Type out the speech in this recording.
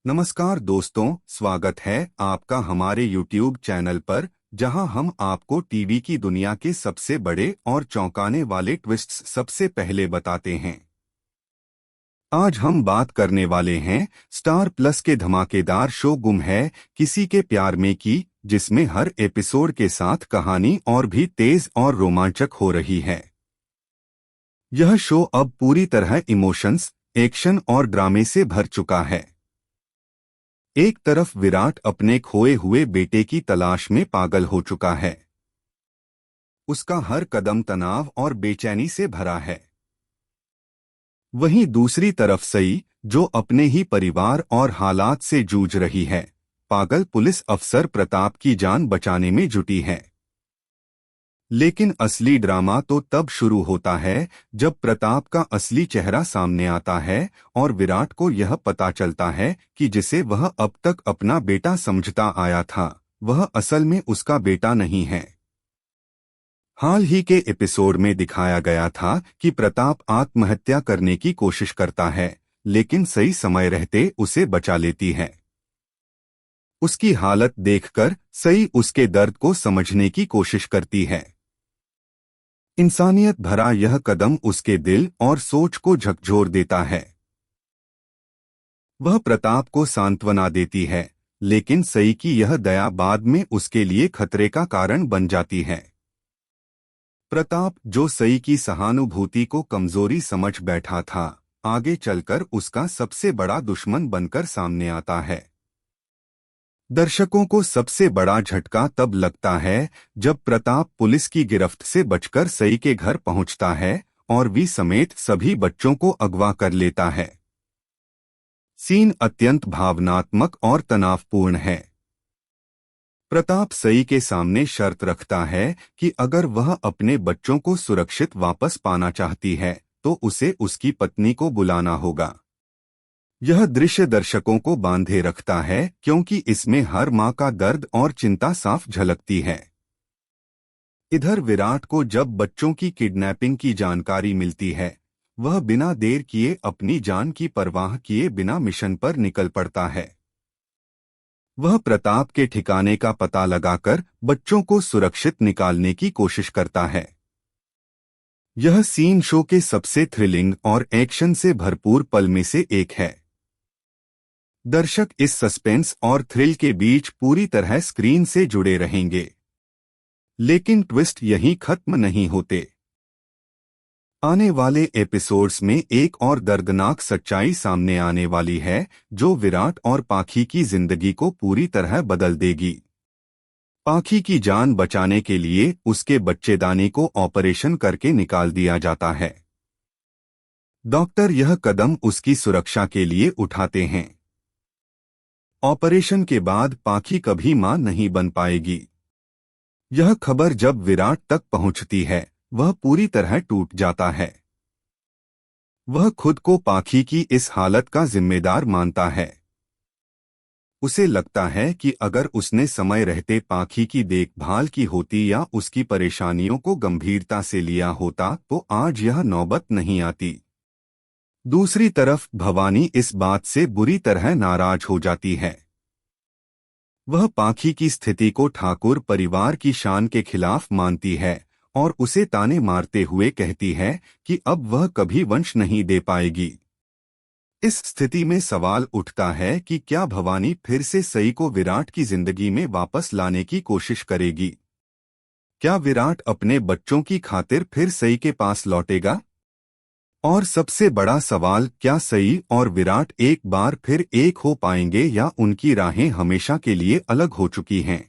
नमस्कार दोस्तों, स्वागत है आपका हमारे YouTube चैनल पर, जहां हम आपको टीवी की दुनिया के सबसे बड़े और चौंकाने वाले ट्विस्ट्स सबसे पहले बताते हैं। आज हम बात करने वाले हैं स्टार प्लस के धमाकेदार शो गुम है किसी के प्यार में की, जिसमें हर एपिसोड के साथ कहानी और भी तेज और रोमांचक हो रही है। यह शो अब पूरी तरह इमोशंस, एक्शन और ड्रामे से भर चुका है। एक तरफ विराट अपने खोए हुए बेटे की तलाश में पागल हो चुका है। उसका हर कदम तनाव और बेचैनी से भरा है। वहीं दूसरी तरफ सई, जो अपने ही परिवार और हालात से जूझ रही है, पागल पुलिस अफसर प्रताप की जान बचाने में जुटी है। लेकिन असली ड्रामा तो तब शुरू होता है जब प्रताप का असली चेहरा सामने आता है और विराट को यह पता चलता है कि जिसे वह अब तक अपना बेटा समझता आया था, वह असल में उसका बेटा नहीं है। हाल ही के एपिसोड में दिखाया गया था कि प्रताप आत्महत्या करने की कोशिश करता है, लेकिन सही समय रहते उसे बचा लेती है। उसकी हालत देखकर सई उसके दर्द को समझने की कोशिश करती है। इंसानियत भरा यह कदम उसके दिल और सोच को झकझोर देता है। वह प्रताप को सांत्वना देती है, लेकिन सई की यह दया बाद में उसके लिए खतरे का कारण बन जाती है। प्रताप, जो सई की सहानुभूति को कमजोरी समझ बैठा था, आगे चलकर उसका सबसे बड़ा दुश्मन बनकर सामने आता है। दर्शकों को सबसे बड़ा झटका तब लगता है जब प्रताप पुलिस की गिरफ्त से बचकर सई के घर पहुंचता है और वी समेत सभी बच्चों को अगवा कर लेता है। सीन अत्यंत भावनात्मक और तनावपूर्ण है। प्रताप सई के सामने शर्त रखता है कि अगर वह अपने बच्चों को सुरक्षित वापस पाना चाहती है तो उसे उसकी पत्नी को बुलाना होगा। यह दृश्य दर्शकों को बांधे रखता है क्योंकि इसमें हर मां का दर्द और चिंता साफ झलकती है। इधर विराट को जब बच्चों की किडनैपिंग की जानकारी मिलती है, वह बिना देर किए अपनी जान की परवाह किए बिना मिशन पर निकल पड़ता है। वह प्रताप के ठिकाने का पता लगाकर बच्चों को सुरक्षित निकालने की कोशिश करता है। यह सीन शो के सबसे थ्रिलिंग और एक्शन से भरपूर पल में से एक है। दर्शक इस सस्पेंस और थ्रिल के बीच पूरी तरह स्क्रीन से जुड़े रहेंगे। लेकिन ट्विस्ट यहीं खत्म नहीं होते। आने वाले एपिसोड्स में एक और दर्दनाक सच्चाई सामने आने वाली है, जो विराट और पाखी की जिंदगी को पूरी तरह बदल देगी। पाखी की जान बचाने के लिए उसके बच्चेदानी को ऑपरेशन करके निकाल दिया जाता है। डॉक्टर यह कदम उसकी सुरक्षा के लिए उठाते हैं। ऑपरेशन के बाद पाखी कभी मां नहीं बन पाएगी। यह खबर जब विराट तक पहुंचती है, वह पूरी तरह टूट जाता है। वह खुद को पाखी की इस हालत का जिम्मेदार मानता है। उसे लगता है कि अगर उसने समय रहते पाखी की देखभाल की होती या उसकी परेशानियों को गंभीरता से लिया होता तो आज यह नौबत नहीं आती। दूसरी तरफ भवानी इस बात से बुरी तरह नाराज हो जाती है। वह पाखी की स्थिति को ठाकुर परिवार की शान के खिलाफ मानती है और उसे ताने मारते हुए कहती है कि अब वह कभी वंश नहीं दे पाएगी। इस स्थिति में सवाल उठता है कि क्या भवानी फिर से सई को विराट की जिंदगी में वापस लाने की कोशिश करेगी? क्या विराट अपने बच्चों की खातिर फिर सई के पास लौटेगा? और सबसे बड़ा सवाल, क्या सई और विराट एक बार फिर एक हो पाएंगे या उनकी राहें हमेशा के लिए अलग हो चुकी हैं?